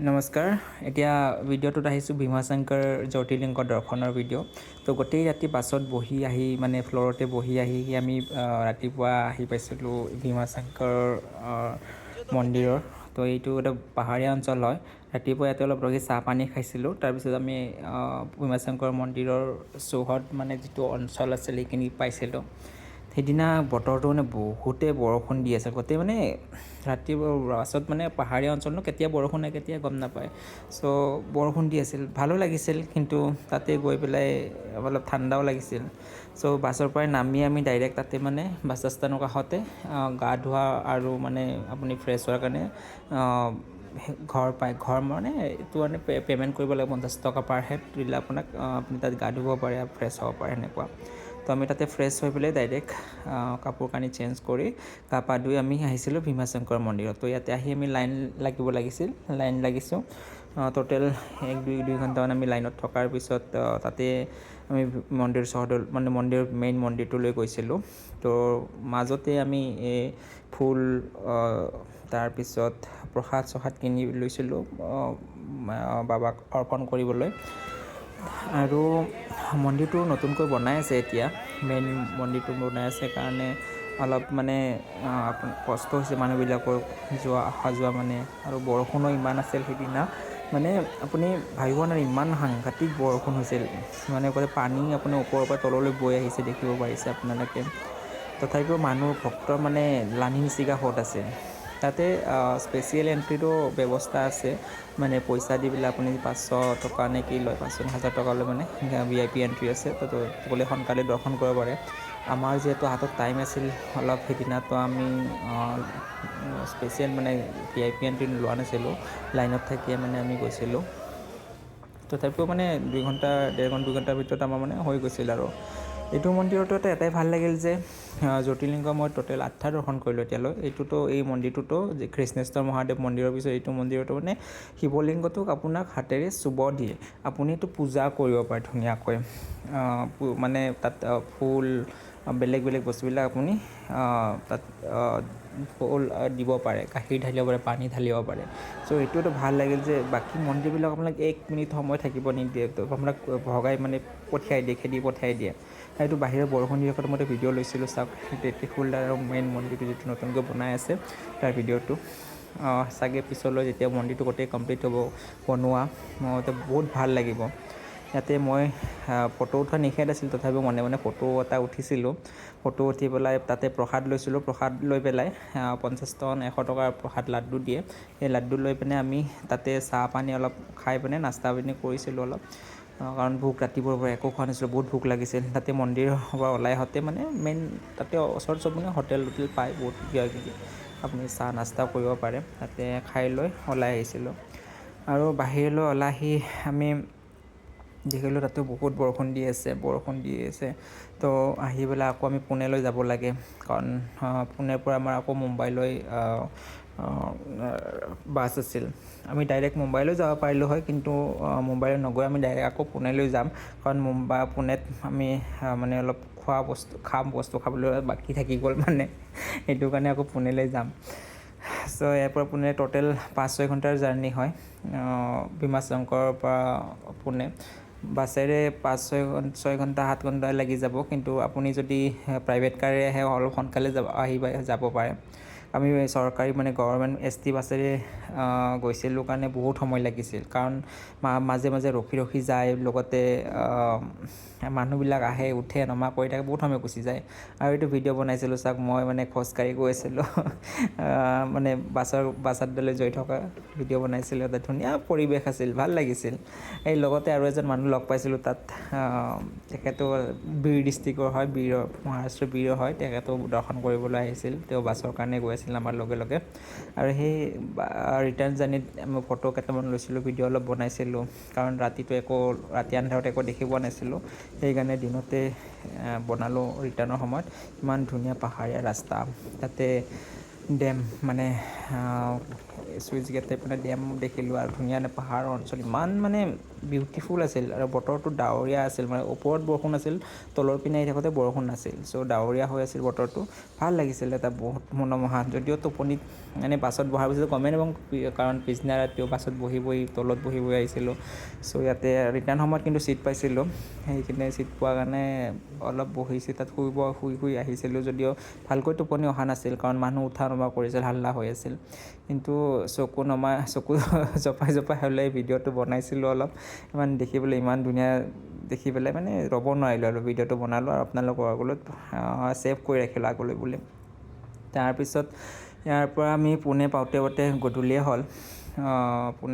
নমস্কাৰ। এতিয়া ভিডিঅ'টোত আহিছোঁ ভীমাশংকৰ জ্যোতিৰ্লিংগ দৰ্শনৰ ভিডিঅ'। তো গোটেই ৰাতি বাছত বহি আহি মানে ফ্ল'ৰতে বহি আহি আমি ৰাতিপুৱা আহি পাইছিলোঁ ভীমাশংকৰ মন্দিৰৰ। তো এইটো এটা পাহাৰীয়া অঞ্চল হয়। ৰাতিপুৱা ইয়াতে অলপ ৰখি চাহ পানী খাইছিলোঁ। তাৰপিছত আমি ভীমাশংকৰ মন্দিৰৰ চৌহদ মানে যিটো অঞ্চল আছিল সেইখিনি পাইছিলোঁ। সেইদিনা বতৰটো মানে বহুতেই বৰষুণ দি আছে। গোটেই মানে ৰাতিপুৱা বাছত মানে পাহাৰীয়া অঞ্চলনো কেতিয়া বৰষুণ হয় কেতিয়া গম নাপায়। চ' বৰষুণ দি আছিল, ভালো লাগিছিল, কিন্তু তাতে গৈ পেলাই অলপ ঠাণ্ডাও লাগিছিল। চ' বাছৰ পৰাই নামি আমি ডাইৰেক্ট তাতে মানে বাছ ষ্টেণ্ডৰ কাষতে গা ধোৱা আৰু মানে আপুনি ফ্ৰেছ হোৱাৰ কাৰণে ঘৰ পায়। ঘৰ মানে এইটো মানে পে'মেণ্ট কৰিব লাগে 50 টকা পাৰ হেড দিলে আপোনাক আপুনি তাত গা ধুব পাৰে, ফ্ৰেছ হ'ব পাৰে সেনেকুৱা। তো আমি তাতে ফ্ৰেছ হৈ পেলাই ডাইৰেক্ট কাপোৰ কানি চেঞ্জ কৰি গা পা ধুই আমি আহিছিলোঁ ভীমাশংকৰ মন্দিৰত। তো ইয়াতে আহি আমি লাইন লাগিছোঁ। টোটেল 1-2 ঘণ্টামান আমি লাইনত থকাৰ পিছত তাতে আমি মন্দিৰ চহৰলৈ মানে মেইন মন্দিৰটোলৈ গৈছিলোঁ। তো মাজতে আমি ফুল তাৰপিছত প্ৰসাদ কিনি লৈছিলোঁ বাবাক অৰ্পণ কৰিবলৈ। আৰু মন্দিৰটো নতুনকৈ বনাই আছে এতিয়া। মেইন মন্দিৰটো বনাই আছে কাৰণে অলপ মানে কষ্ট হৈছে মানুহবিলাকৰ অহা যোৱা মানে। আৰু বৰষুণো ইমান আছিল সেইদিনা, মানে আপুনি ভাবিব নোৱাৰে ইমান সাংঘাতিক বৰষুণ হৈছিল। মানে পানী আপুনি ওপৰৰ পৰা তললৈ বৈ আহিছে দেখিব পাৰিছে আপোনালোকে। তথাপিও মানুহ ভক্তৰ মানে লানি নিচিগা সোঁত আছে। তাতে স্পেচিয়েল এণ্ট্ৰিটো ব্যৱস্থা আছে, মানে পইচা দি পেলাই আপুনি 500 টকা নে কি লয়, 500-1000 টকা লৈ মানে VIP এণ্ট্ৰি আছে। তাতো গ'লে সোনকালে দৰ্শন কৰিব পাৰে। আমাৰ যিহেতু হাতত টাইম আছিল অলপ সেইদিনা, তো আমি স্পেচিয়েল মানে VIP এণ্ট্ৰি লোৱা নাছিলোঁ, লাইনত থাকিয়ে মানে আমি গৈছিলোঁ। তথাপিও মানে 2 ঘণ্টাৰ ভিতৰত আমাৰ মানে হৈ গৈছিল। আৰু এইটো মন্দিৰতো এটাই ভাল লাগিল যে জ্যোতিৰ্লিংগ মই টোটেল 8টা দৰ্শন কৰিলোঁ এতিয়ালৈ। এই মন্দিৰটোতো কৃষ্ণেশ্বৰ মহাদেৱ মন্দিৰৰ পিছত এইটো মন্দিৰতো মানে শিৱলিংগটোক আপোনাক হাতেৰে চুব দিয়ে, আপুনি এইটো পূজা কৰিব পাৰে ধুনীয়াকৈ। মানে তাত ফুল বেলেগ বস্তুবিলাক আপুনি তাত ফুল দিব পাৰে, গাখীৰ ঢালিব পাৰে, পানী ঢালিব পাৰে। চ' এইটোতো ভাল লাগিল যে বাকী মন্দিৰবিলাক আপোনাক 1 মিনিট সময় থাকিব নিদিয়ে, আপোনাক ভগাই মানে খেদি পঠিয়াই দিয়ে। সেইটো বাহিৰত বৰষুণ দি থকাত মই ভিডিঅ' লৈছিলোঁ, চাওক ত্ৰিশূলদাৰ আৰু মেইন মন্দিৰটো যিটো নতুনকৈ বনাই আছে তাৰ ভিডিঅ'টো। চাগে পিছলৈ যেতিয়া মন্দিৰটো গোটেই কমপ্লিট হ'ব বনোৱা, বহুত ভাল লাগিব। ইয়াতে মই ফটো উঠোৱা নিষেধ আছিল, তথাপিও মনে ফটো এটা উঠিছিলোঁ। ফটো উঠি পেলাই তাতে প্ৰসাদ লৈছিলোঁ। প্ৰসাদ লৈ পেলাই 50 টকা 100 টকাৰ প্ৰসাদ লাড্ডু দিয়ে। সেই লাড্ডু লৈ পিনে আমি তাতে চাহ পানী অলপ খাই পিনে নাস্তা পানী কৰিছিলোঁ অলপ, কাৰণ ৰাতিপুৱাৰ পৰা একো খোৱা নাছিলোঁ, বহুত ভোক লাগিছিল। তাতে মন্দিৰৰ পৰা ওলাই আহোঁতে মানে মেইন তাতে ওচৰত চব মানে হোটেল পায়, বহুত কিবাকিবি আপুনি চাহ নাস্তা কৰিব পাৰে। তাতে খাই লৈ ওলাই আহিছিলোঁ। আৰু বাহিৰলৈ ওলাই আহি আমি দেখিলোঁ তাতে বহুত বৰষুণ দি আছে। তো আহি পেলাই আকৌ আমি পুনেলৈ যাব লাগে, কাৰণ পুনেৰ পৰা আমাৰ আকৌ মুম্বাইলৈ বাছ আছিল। আমি ডাইৰেক্ট মুম্বাইলৈ যাব পাৰিলোঁ হয়, কিন্তু মুম্বাইলৈ নগৈ আমি ডাইৰেক্ট আকৌ পুনেলৈ যাম, কাৰণ পুনেত আমি মানে অলপ বস্তু খাবলৈ বাকী থাকি গ'ল মানে, সেইটো কাৰণে আকৌ পুনেলৈ যাম। চ' ইয়াৰ পৰা পুনে টোটেল 5-6 ঘণ্টাৰ জাৰ্ণি হয় ভীমাশংকৰৰ পৰা পুনে। বাছেৰে 5-6 ঘণ্টা 7 ঘণ্টা লাগি যাব, কিন্তু আপুনি যদি প্ৰাইভেট কাৰে আহে অলপ সোনকালে যাব পাৰে। আমি চৰকাৰী মানে গভৰ্ণমেণ্ট ST বাছেৰে গৈছিলোঁ কাৰণে বহুত সময় লাগিছিল, কাৰণ মাজে ৰখি যায়, লগতে মানুহবিলাক আহে উঠে নমা কৰি থাকে, বহুত সময় গুচি যায়। আৰু এইটো ভিডিঅ' বনাইছিলোঁ চাওক, মই মানে খোজকাঢ়ি গৈ আছিলোঁ মানে বাছতলৈ গৈ থকা ভিডিঅ' বনাইছিলোঁ। এটা ধুনীয়া পৰিৱেশ আছিল, ভাল লাগিছিল। এই লগতে আৰু এজন মানুহ লগ পাইছিলোঁ তাত, তেখেতো বীৰ ডিষ্ট্ৰিক্টৰ হয়, মহাৰাষ্ট্ৰৰ বীৰ হয়। তেখেতো দৰ্শন কৰিবলৈ আহিছিল, তেওঁ বাছৰ কাৰণে গৈ আছিল আমাৰ লগে। আৰু সেই ৰিটাৰ্ণ জাৰ্ণিত মই ফটো কেইটামান লৈছিলোঁ, ভিডিঅ' অলপ বনাইছিলোঁ, কাৰণ ৰাতি আন্ধাৰত একো দেখি পোৱা নাছিলোঁ। সেইকাৰণে দিনতে বনালোঁ ৰিটাৰ্ণৰ সময়ত। ইমান ধুনীয়া পাহাৰীয়া ৰাস্তা, তাতে ডেম মানে চুইচ গেট মানে ডেম দেখিলোঁ আৰু ধুনীয়া পাহাৰৰ অঞ্চল ইমান মানে বিউটিফুল আছিল আৰু বতৰটো ডাৱৰীয়া আছিল মানে ওপৰত বৰষুণ আছিল তলৰ পিনে আহি থাকোঁতে বৰষুণ নাছিল চ' ডাৱৰীয়া হৈ আছিল বতৰটো ভাল লাগিছিল এটা বহুত মনোমোহা যদিও টোপনিত মানে বাছত বহাৰ পিছত গমেই নাপাওঁ কাৰণ পিছদিনা ৰাতিও বাছত বহি তলত বহি আহিছিলোঁ চ' ইয়াতে ৰিটাৰ্ণ সময়ত কিন্তু ছিট পাইছিলোঁ সেইখিনি ছিট পোৱাৰ কাৰণে অলপ বহিছোঁ তাত শুই আহিছিলোঁ যদিও ভালকৈ টোপনি অহা নাছিল কাৰণ মানুহ উঠা নমা কৰিছিল হাল্লা হৈ আছিল কিন্তু চকু জপাই হ'লে ভিডিঅ'টো বনাইছিলোঁ অলপ ইমান দেখিবলৈ ইমান ধুনীয়া দেখি পেলাই মানে ৰ'ব নোৱাৰিলোঁ আৰু ভিডিঅ'টো বনালোঁ আৰু আপোনালোকৰ আগলৈ ছেভ কৰি ৰাখিলোঁ আগলৈ বুলি তাৰপিছত ইয়াৰ পৰা আমি পুনে পাওঁতে গধূলিয়ে হ'ল পুনে